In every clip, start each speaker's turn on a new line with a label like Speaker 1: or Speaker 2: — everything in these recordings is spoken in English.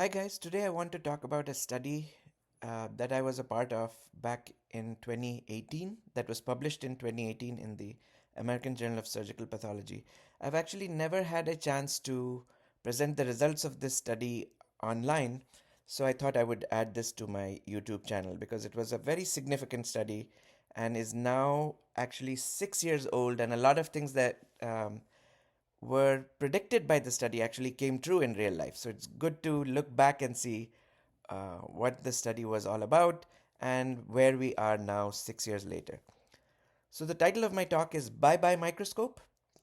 Speaker 1: Hi guys, today I want to talk about a study that I was a part of back in 2018 that was published in 2018 in the American Journal of Surgical Pathology. I've actually never had a chance to present the results of this study online, so I thought I would add this to my YouTube channel because it was a very significant study and is now actually 6 years old, and a lot of things that were predicted by the study actually came true in real life. So it's good to look back and see what the study was all about and where we are now 6 years later. So the title of my talk is Bye Microscope: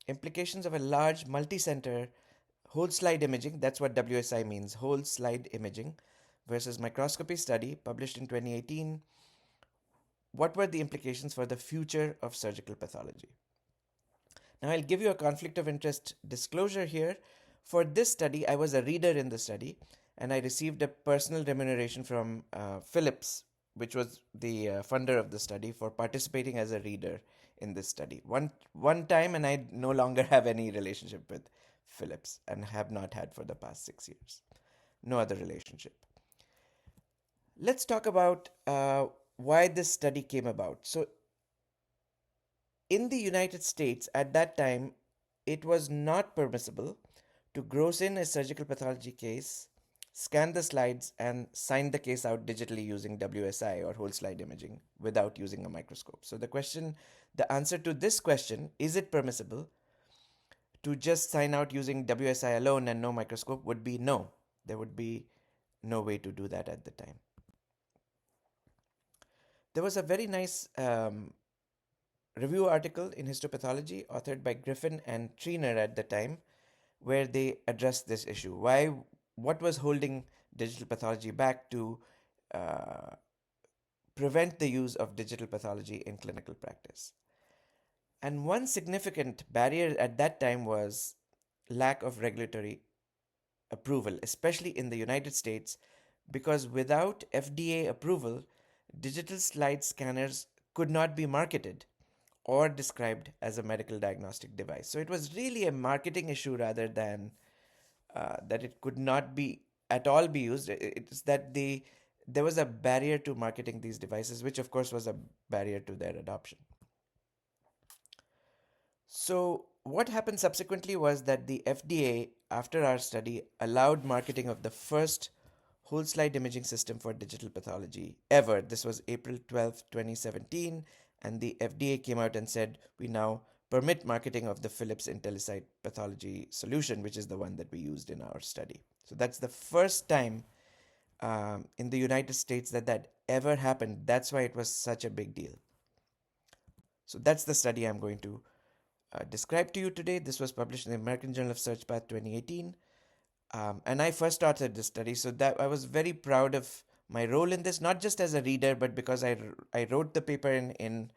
Speaker 1: Implications of a Large Multi-Center Whole Slide Imaging. That's what WSI means, whole slide imaging, versus microscopy study published in 2018. What were the implications for the future of surgical pathology? Now, I'll give you a conflict of interest disclosure here. For this study, I was a reader in the study, and I received a personal remuneration from Philips, which was the funder of the study, for participating as a reader in this study. One time, and I no longer have any relationship with Philips, and have not had for the past 6 years. No other relationship. Let's talk about why this study came about. So, in the United States at that time, it was not permissible to gross in a surgical pathology case, scan the slides, and sign the case out digitally using WSI or whole slide imaging without using a microscope. So the answer to this question, is it permissible to just sign out using WSI alone and no microscope, would be no. There would be no way to do that at the time. There was a very nice review article in Histopathology authored by Griffin and Triner at the time, where they addressed this issue. What was holding digital pathology back to uh, prevent the use of digital pathology in clinical practice? And one significant barrier at that time was lack of regulatory approval, especially in the United States, because without FDA approval, digital slide scanners could not be marketed or described as a medical diagnostic device. So it was really a marketing issue rather than that it could not be at all be used. It's that there was a barrier to marketing these devices, which of course was a barrier to their adoption. So what happened subsequently was that the FDA, after our study, allowed marketing of the first whole slide imaging system for digital pathology ever. This was April 12th, 2017, and the FDA came out and said, we now permit marketing of the Philips IntelliSight pathology solution, which is the one that we used in our study. So that's the first time in the United States that ever happened. That's why it was such a big deal. So that's the study I'm going to describe to you today. This was published in the American Journal of Search Path 2018. And I first authored this study, so that I was very proud of my role in this, not just as a reader, but because I wrote the paper in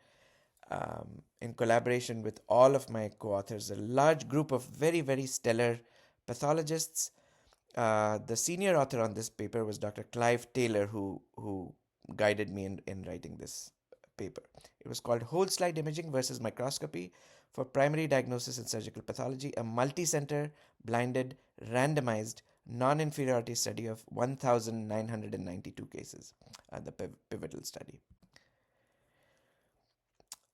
Speaker 1: collaboration with all of my co-authors, a large group of very, very stellar pathologists. The senior author on this paper was Dr. Clive Taylor, who guided me in writing this paper. It was called Whole Slide Imaging versus Microscopy for Primary Diagnosis in Surgical Pathology, a multi-center, blinded, randomized, non-inferiority study of 1,992 cases, the pivotal study.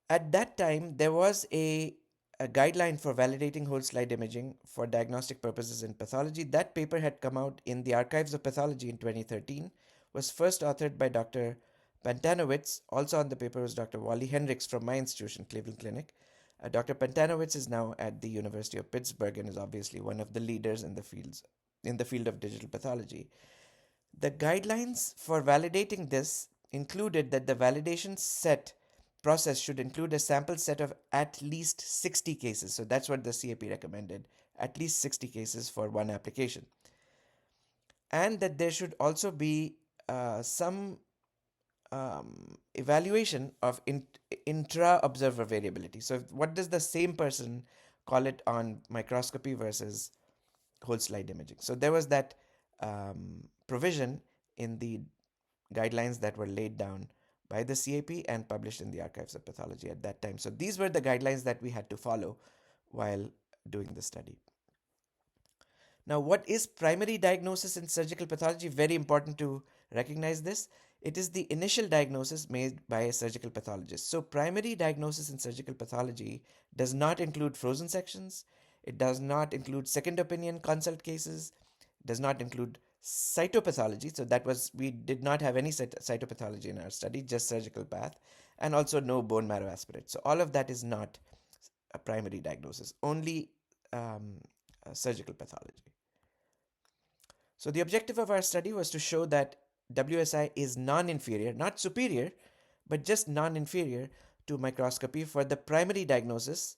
Speaker 1: At that time, there was a guideline for validating whole slide imaging for diagnostic purposes in pathology. That paper had come out in the Archives of Pathology in 2013, was first authored by Dr. Pantanowitz. Also on the paper was Dr. Wally Hendricks from my institution, Cleveland Clinic. Dr. Pantanowitz is now at the University of Pittsburgh and is obviously one of the leaders in the field of digital pathology. The guidelines for validating this included that the validation set process should include a sample set of at least 60 cases. So that's what the CAP recommended, at least 60 cases for one application. And that there should also be some evaluation of intra-observer variability. So what does the same person call it on microscopy versus whole slide imaging? So there was that provision in the guidelines that were laid down by the CAP and published in the Archives of Pathology at that time. So these were the guidelines that we had to follow while doing the study. Now, what is primary diagnosis in surgical pathology? Very important to recognize this. It is the initial diagnosis made by a surgical pathologist. So, primary diagnosis in surgical pathology does not include frozen sections, it does not include second opinion consult cases, does not include cytopathology. So, that was, we did not have any cytopathology in our study, just surgical path, and also no bone marrow aspirate. So, all of that is not a primary diagnosis, only surgical pathology. So the objective of our study was to show that WSI is non-inferior, not superior, but just non-inferior to microscopy for primary diagnosis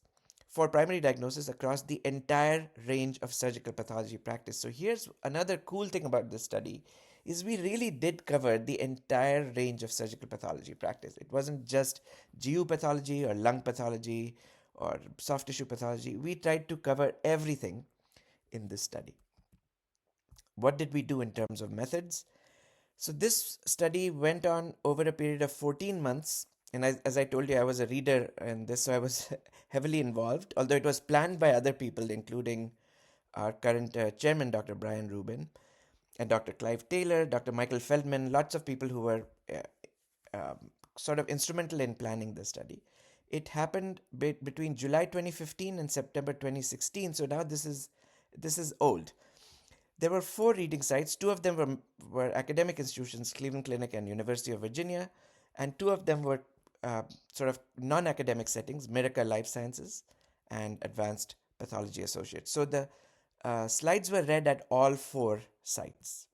Speaker 1: across the entire range of surgical pathology practice. So here's another cool thing about this study is we really did cover the entire range of surgical pathology practice. It wasn't just GU pathology or lung pathology or soft tissue pathology. We tried to cover everything in this study. What did we do in terms of methods? So this study went on over a period of 14 months. And as I told you, I was a reader in this, so I was heavily involved, although it was planned by other people, including our current chairman, Dr. Brian Rubin, and Dr. Clive Taylor, Dr. Michael Feldman, lots of people who were sort of instrumental in planning the study. It happened between July 2015 and September 2016, so now this is old. There were 4 reading sites. 2 of them were academic institutions, Cleveland Clinic and University of Virginia, and 2 of them were sort of non-academic settings, Miraca Life Sciences and Advanced Pathology Associates. So the slides were read at all 4 sites.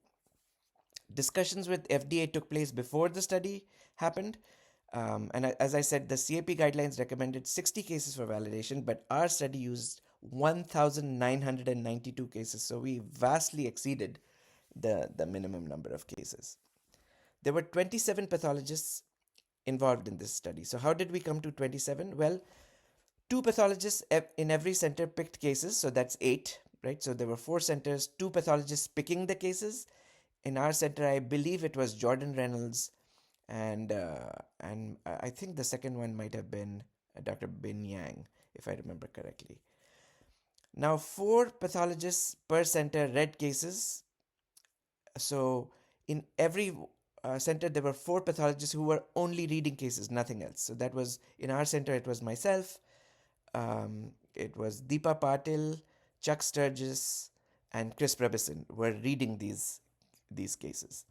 Speaker 1: Discussions with FDA took place before the study happened. And as I said, the CAP guidelines recommended 60 cases for validation, but our study used 1,992 cases. So we vastly exceeded the minimum number of cases. There were 27 pathologists involved in this study. So how did we come to 27? Well, 2 pathologists in every center picked cases. So that's 8, right? So there were 4 centers, 2 pathologists picking the cases. In our center, I believe it was Jordan Reynolds, and I think the second one might have been Dr. Bin Yang, if I remember correctly. Now, 4 pathologists per center read cases. So in every center, there were 4 pathologists who were only reading cases, nothing else. So that was, in our center, it was myself, it was Deepa Patil, Chuck Sturgis, and Chris Prabison were reading these cases.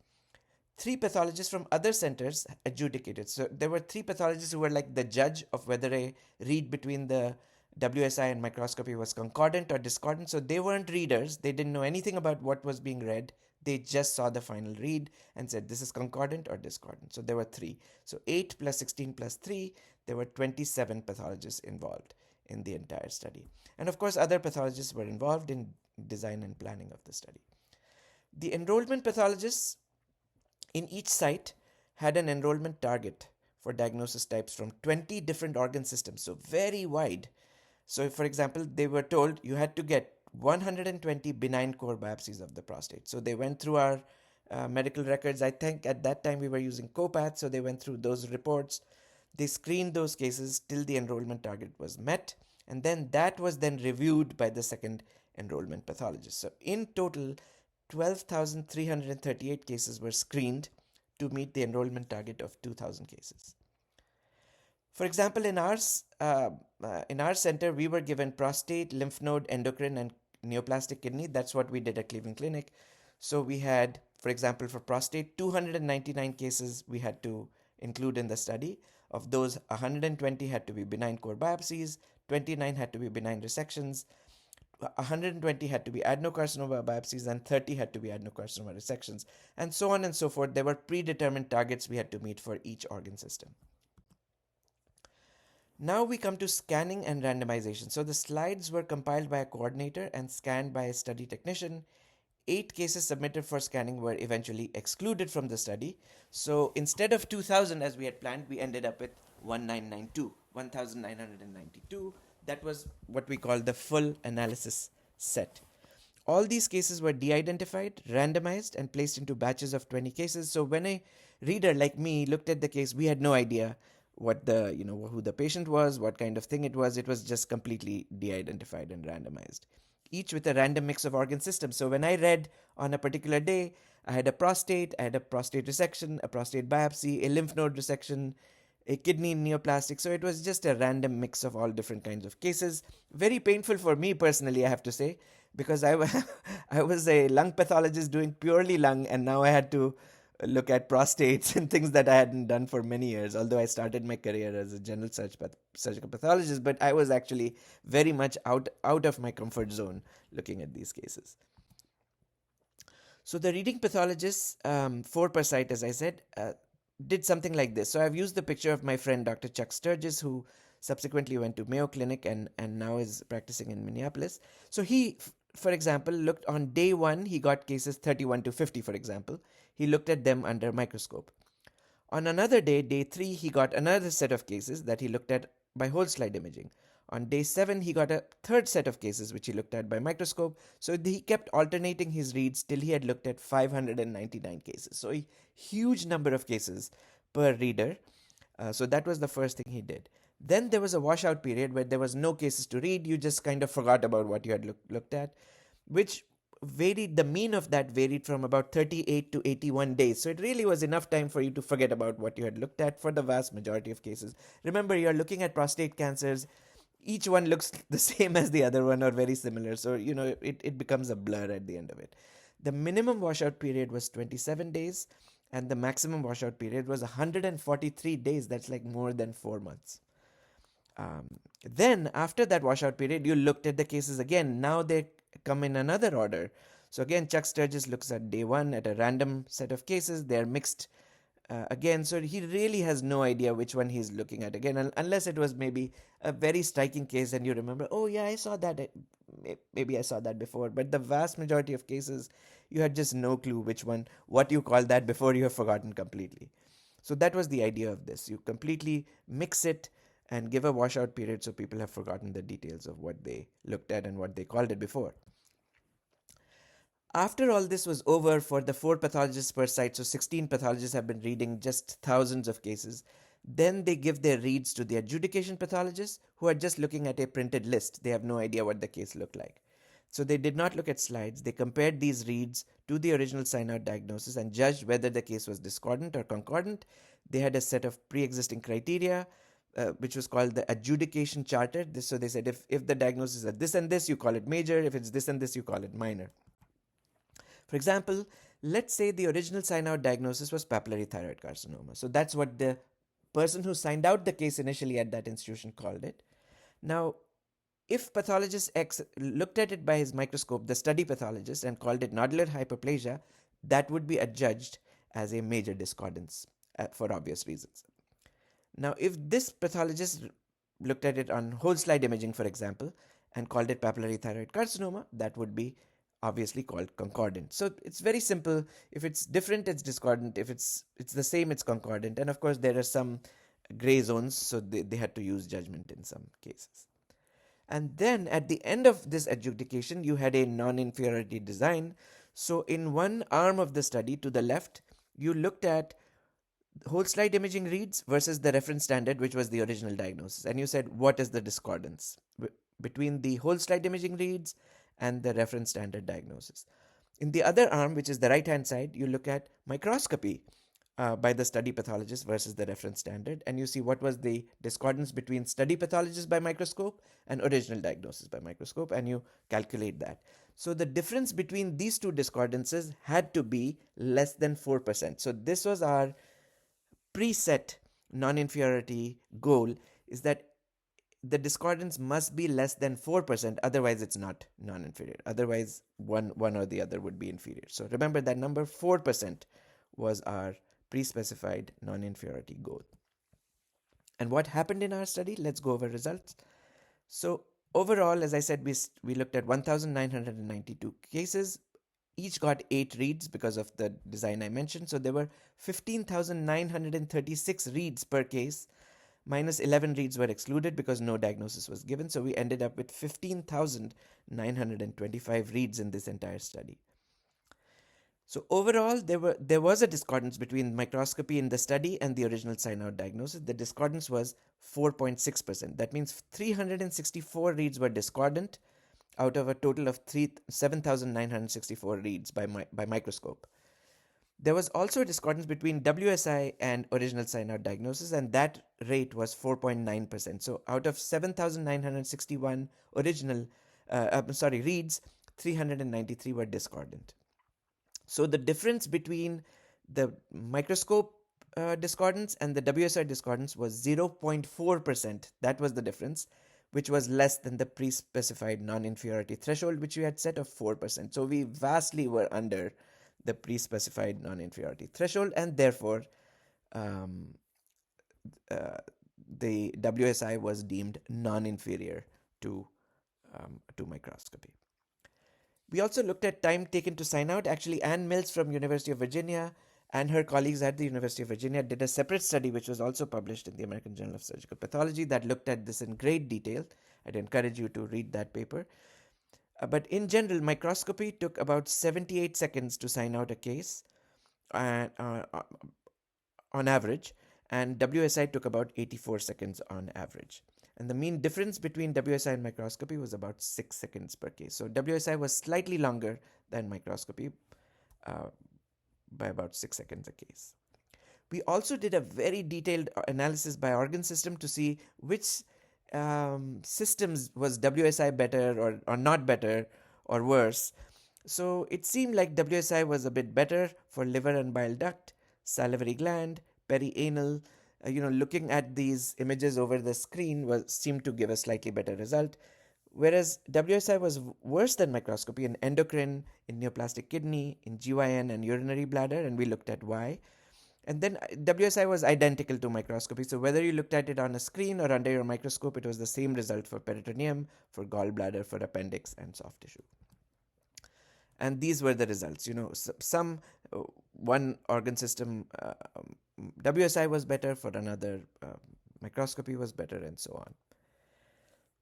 Speaker 1: 3 pathologists from other centers adjudicated. So there were 3 pathologists who were like the judge of whether a read between the WSI and microscopy was concordant or discordant. So they weren't readers. They didn't know anything about what was being read. They just saw the final read and said this is concordant or discordant. So there were 3. So 8 plus 16 plus 3, there were 27 pathologists involved in the entire study. And of course, other pathologists were involved in design and planning of the study. The enrollment pathologists in each site had an enrollment target for diagnosis types from 20 different organ systems, so very wide. So, for example, they were told you had to get 120 benign core biopsies of the prostate. So they went through our medical records. I think at that time we were using COPATH, so they went through those reports. They screened those cases till the enrollment target was met, and then that was then reviewed by the second enrollment pathologist. So in total, 12,338 cases were screened to meet the enrollment target of 2,000 cases. For example, in our center, we were given prostate, lymph node, endocrine, and neoplastic kidney. That's what we did at Cleveland Clinic. So we had, for example, for prostate, 299 cases we had to include in the study. Of those, 120 had to be benign core biopsies, 29 had to be benign resections, 120 had to be adenocarcinoma biopsies, and 30 had to be adenocarcinoma resections, and so on and so forth. There were predetermined targets we had to meet for each organ system. Now we come to scanning and randomization. So the slides were compiled by a coordinator and scanned by a study technician. 8 cases submitted for scanning were eventually excluded from the study. So instead of 2,000 as we had planned, we ended up with 1,992. That was what we call the full analysis set. All these cases were de-identified, randomized, and placed into batches of 20 cases. So when a reader like me looked at the case, we had no idea what who the patient was, what kind of thing it was. It was just completely de-identified and randomized. each with a random mix of organ systems. So when I read on a particular day, I had a prostate resection, a prostate biopsy, a lymph node resection, a kidney neoplastic. So it was just a random mix of all different kinds of cases. Very painful for me personally, I have to say, because I was a lung pathologist doing purely lung, and now I had to look at prostates and things that I hadn't done for many years. Although I started my career as a general surgical pathologist, but I was actually very much out of my comfort zone looking at these cases. So the reading pathologists, 4 per site, as I said, did something like this. So I've used the picture of my friend Dr. Chuck Sturgis, who subsequently went to Mayo Clinic and now is practicing in Minneapolis. So he, for example, looked on day 1, he got cases 31 to 50, for example. He looked at them under microscope. On another day, day 3, he got another set of cases that he looked at by whole slide imaging. On day 7, he got a third set of cases which he looked at by microscope. So he kept alternating his reads till he had looked at 599 cases. So a huge number of cases per reader. So that was the first thing he did. Then there was a washout period where there was no cases to read. You just kind of forgot about what you had looked at, which varied. The mean of that varied from about 38 to 81 days. So it really was enough time for you to forget about what you had looked at for the vast majority of cases. Remember, you're looking at prostate cancers. Each one looks the same as the other one or very similar. So, it becomes a blur at the end of it. The minimum washout period was 27 days and the maximum washout period was 143 days. That's like more than 4 months. Then after that washout period, you looked at the cases again. Now they come in another order. So again, Chuck Sturgis looks at day 1 at a random set of cases. They're mixed again. So he really has no idea which one he's looking at again, unless it was maybe a very striking case and you remember, oh yeah, I saw that. Maybe I saw that before. But the vast majority of cases, you had just no clue which one, what you called that before, you have forgotten completely. So that was the idea of this. You completely mix it and give a washout period so people have forgotten the details of what they looked at and what they called it before. After all this was over for the 4 pathologists per site, so 16 pathologists have been reading just thousands of cases, then they give their reads to the adjudication pathologists who are just looking at a printed list. They have no idea what the case looked like. So they did not look at slides. They compared these reads to the original sign-out diagnosis and judged whether the case was discordant or concordant. They had a set of pre-existing criteria, which was called the adjudication charter. So they said if the diagnosis is this and this, you call it major. If it's this and this, you call it minor. For example, let's say the original sign-out diagnosis was papillary thyroid carcinoma. So that's what the person who signed out the case initially at that institution called it. Now, if pathologist X looked at it by his microscope, the study pathologist, and called it nodular hyperplasia, that would be adjudged as a major discordance for obvious reasons. Now, if this pathologist looked at it on whole slide imaging, for example, and called it papillary thyroid carcinoma, that would be obviously called concordant. So it's very simple. If it's different, it's discordant. If it's the same, it's concordant. And of course, there are some gray zones, so they had to use judgment in some cases. And then at the end of this adjudication, you had a non-inferiority design. So in one arm of the study to the left, you looked at whole slide imaging reads versus the reference standard, which was the original diagnosis. And you said, what is the discordance between the whole slide imaging reads and the reference standard diagnosis? In the other arm, which is the right-hand side, you look at microscopy by the study pathologist versus the reference standard, and you see what was the discordance between study pathologist by microscope and original diagnosis by microscope, and you calculate that. So the difference between these two discordances had to be less than 4%. So this was our preset non-inferiority goal, is that the discordance must be less than 4%, otherwise it's not non-inferior. Otherwise, one or the other would be inferior. So remember that number 4% was our pre-specified non-inferiority goal. And what happened in our study? Let's go over results. So overall, as I said, we looked at 1,992 cases. Each got 8 reads because of the design I mentioned. So there were 15,936 reads per case. Minus 11 reads were excluded because no diagnosis was given. So we ended up with 15,925 reads in this entire study. So overall, there was a discordance between microscopy in the study and the original sign-out diagnosis. The discordance was 4.6%. That means 364 reads were discordant out of a total of 7,964 reads by microscope. There was also a discordance between WSI and original sign-out diagnosis, and that rate was 4.9%. So out of 7,961 original, reads, 393 were discordant. So the difference between the microscope discordance and the WSI discordance was 0.4%. That was the difference, which was less than the pre-specified non-inferiority threshold, which we had set of 4%. So we vastly were under the pre-specified non-inferiority threshold, and therefore um, uh, the WSI was deemed non-inferior to microscopy. We also looked at time taken to sign out. Actually, Ann Mills from University of Virginia and her colleagues at the University of Virginia did a separate study which was also published in the American Journal of Surgical Pathology that looked at this in great detail. I'd encourage you to read that paper. But in general, microscopy took about 78 seconds to sign out a case on average, and WSI took about 84 seconds on average. And the mean difference between WSI and microscopy was about 6 seconds per case. So WSI was slightly longer than microscopy by about 6 seconds a case. We also did a very detailed analysis by organ system to see which systems was WSI better or not better or worse. So it seemed like WSI was a bit better for liver and bile duct, salivary gland, perianal. Looking at these images over the screen seemed to give a slightly better result. Whereas WSI was worse than microscopy in endocrine, in neoplastic kidney, in GYN and urinary bladder, and we looked at why. And then WSI was identical to microscopy. So whether you looked at it on a screen or under your microscope, it was the same result for peritoneum, for gallbladder, for appendix, and soft tissue. And these were the results. Some one organ system WSI was better, for another microscopy was better, and so on.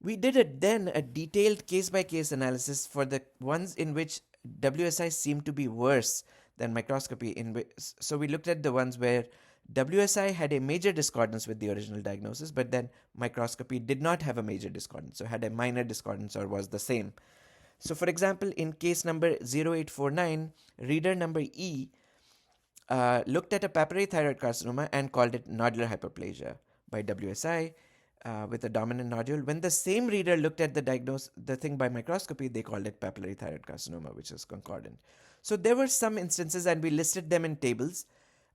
Speaker 1: We did a detailed case-by-case analysis for the ones in which WSI seemed to be worse than microscopy. So we looked at the ones where WSI had a major discordance with the original diagnosis, but then microscopy did not have a major discordance, so had a minor discordance or was the same. So for example, in case number 0849, reader number E looked at a papillary thyroid carcinoma and called it nodular hyperplasia by WSI with a dominant nodule. When the same reader looked at the thing by microscopy, they called it papillary thyroid carcinoma, which is concordant. So there were some instances, and we listed them in tables.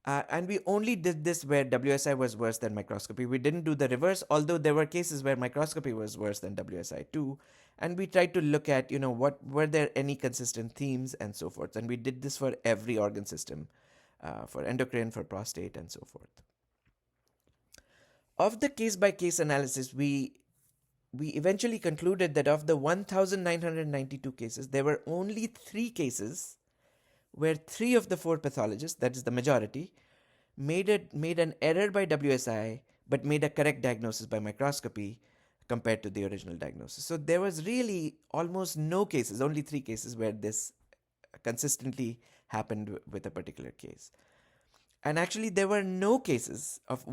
Speaker 1: And we only did this where WSI was worse than microscopy. We didn't do the reverse, although there were cases where microscopy was worse than WSI too. And we tried to look at, what were there any consistent themes and so forth. And we did this for every organ system, for endocrine, for prostate, and so forth. Of the case-by-case analysis, we eventually concluded that of the 1,992 cases, there were only 3 cases where 3 of the 4 pathologists, that is the majority, made an error by WSI but made a correct diagnosis by microscopy compared to the original diagnosis. So there was really almost no cases, only 3 cases where this consistently happened with a particular case. And actually there were no cases of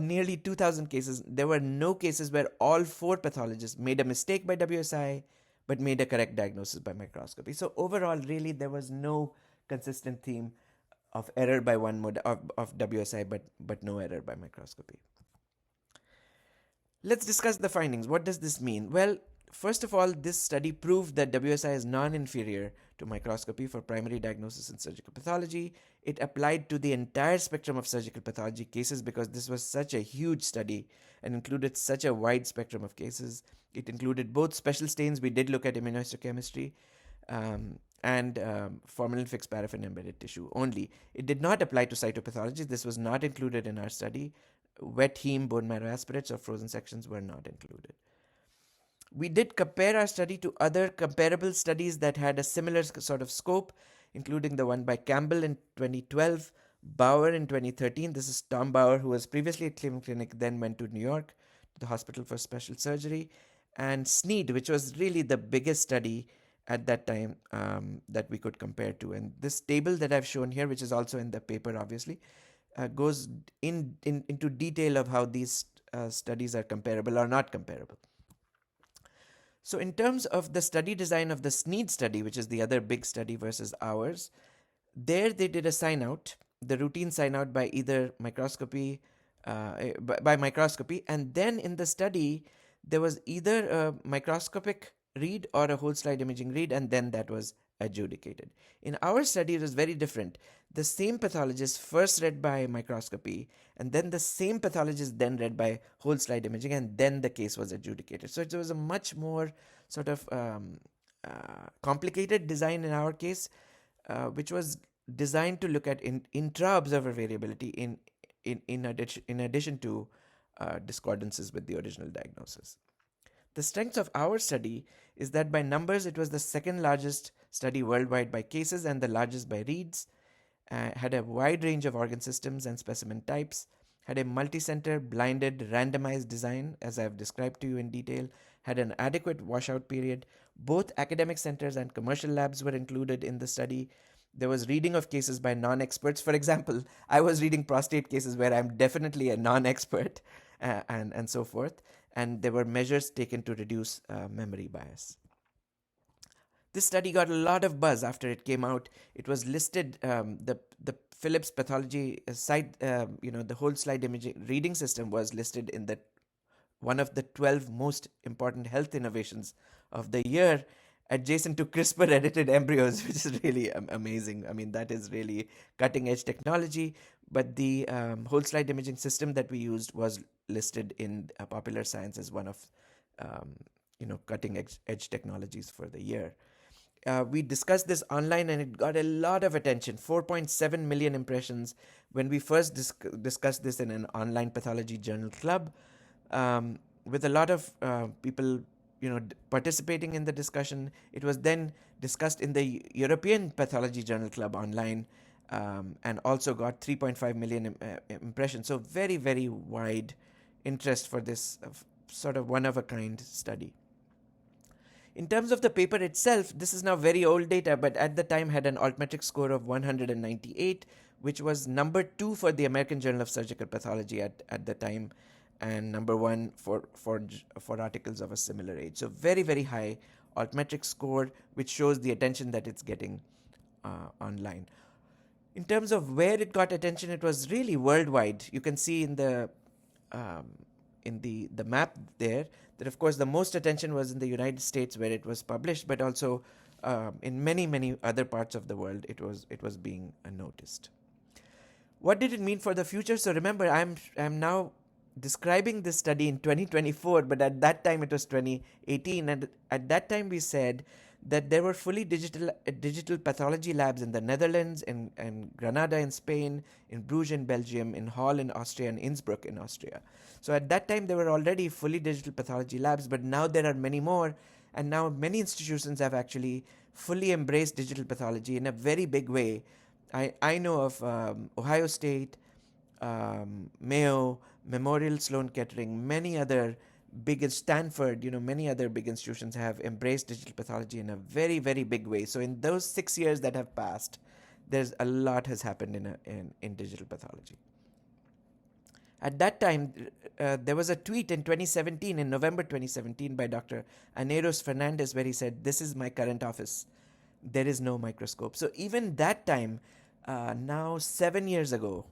Speaker 1: nearly 2,000 cases, there were no cases where all 4 pathologists made a mistake by WSI but made a correct diagnosis by microscopy. So overall, really, there was no consistent theme of error by one mode of WSI, but no error by microscopy. Let's discuss the findings. What does this mean? Well, first of all, this study proved that WSI is non-inferior to microscopy for primary diagnosis in surgical pathology. It applied to the entire spectrum of surgical pathology cases because this was such a huge study and included such a wide spectrum of cases. It included both special stains. We did look at immunohistochemistry and formalin-fixed paraffin embedded tissue only. It did not apply to cytopathology. This was not included in our study. Wet heme, bone marrow aspirates, or frozen sections were not included. We did compare our study to other comparable studies that had a similar sort of scope, including the one by Campbell in 2012, Bauer in 2013. This is Tom Bauer, who was previously at Cleveland Clinic, then went to New York, to the Hospital for Special Surgery, and Sneed, which was really the biggest study at that time that we could compare to. And this table that I've shown here, which is also in the paper, obviously, goes into detail of how these studies are comparable or not comparable. So in terms of the study design of the SNEED study, which is the other big study versus ours, there they did a sign out, the routine sign out by either microscopy, by microscopy, and then in the study there was either a microscopic read or a whole slide imaging read, and then that was adjudicated. In our study, it was very different. The same pathologist first read by microscopy, and then the same pathologist then read by whole slide imaging, and then the case was adjudicated. So it was a much more sort of complicated design in our case, which was designed to look at intra-observer variability in addition to discordances with the original diagnosis. The strength of our study is that by numbers it was the second largest study worldwide by cases and the largest by reads, had a wide range of organ systems and specimen types, had a multi-center, blinded, randomized design, as I have described to you in detail, had an adequate washout period. Both academic centers and commercial labs were included in the study. There was reading of cases by non-experts. For example, I was reading prostate cases where I'm definitely a non-expert, and so forth. And there were measures taken to reduce memory bias. This study got a lot of buzz after it came out. It was listed, the Philips pathology site, the whole slide imaging reading system was listed in the one of the 12 most important health innovations of the year, adjacent to CRISPR edited embryos, which is really amazing. I mean, that is really cutting edge technology. But the whole slide imaging system that we used was listed in Popular Science as one of cutting edge technologies for the year. We discussed this online and it got a lot of attention, 4.7 million impressions when we first discussed this in an online pathology journal club, with a lot of people participating in the discussion. It was then discussed in the European Pathology Journal Club online, and also got 3.5 million impressions. So very, very wide interest for this sort of one-of-a-kind study. In terms of the paper itself, this is now very old data, but at the time had an altmetric score of 198, which was number 2 for the American Journal of Surgical Pathology at the time, and number 1 for articles of a similar age. So very, very high altmetric score, which shows the attention that it's getting online. In terms of where it got attention, it was really worldwide. You can see in the map there that, of course, the most attention was in the United States where it was published, but also in many, many other parts of the world it was being noticed. What did it mean for the future? So remember, I'm now describing this study in 2024, but at that time it was 2018, and at that time we said that there were fully digital pathology labs in the Netherlands, in Granada in Spain, in Bruges in Belgium, in Hall in Austria, and Innsbruck in Austria. So at that time there were already fully digital pathology labs, but now there are many more, and now many institutions have actually fully embraced digital pathology in a very big way. I know of Ohio State, Mayo, Memorial Sloan Kettering, many other big, Stanford, many other big institutions have embraced digital pathology in a very, very big way. So in those 6 years that have passed, there's a lot has happened in digital pathology. At that time, there was a tweet in November 2017, by Dr. Aneros Fernandez, where he said, "This is my current office. There is no microscope." So even that time, now 7 years ago,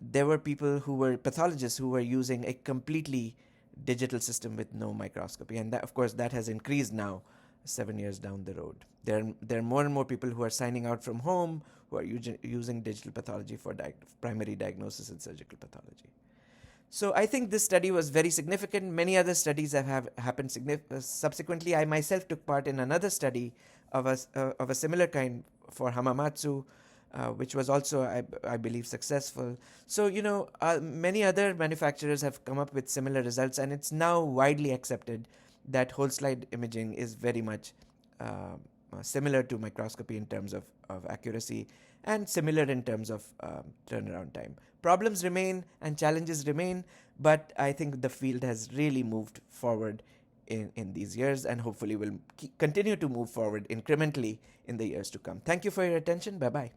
Speaker 1: there were people who were pathologists who were using a completely digital system with no microscopy, and that, of course, that has increased now 7 years down the road. There are more and more people who are signing out from home who are using digital pathology for primary diagnosis in surgical pathology. So I think this study was very significant. Many other studies have happened subsequently. I myself took part in another study of a similar kind for Hamamatsu, which was also, I believe, successful. So, many other manufacturers have come up with similar results, and it's now widely accepted that whole slide imaging is very much similar to microscopy in terms of accuracy, and similar in terms of turnaround time. Problems remain and challenges remain, but I think the field has really moved forward in these years, and hopefully will continue to move forward incrementally in the years to come. Thank you for your attention. Bye-bye.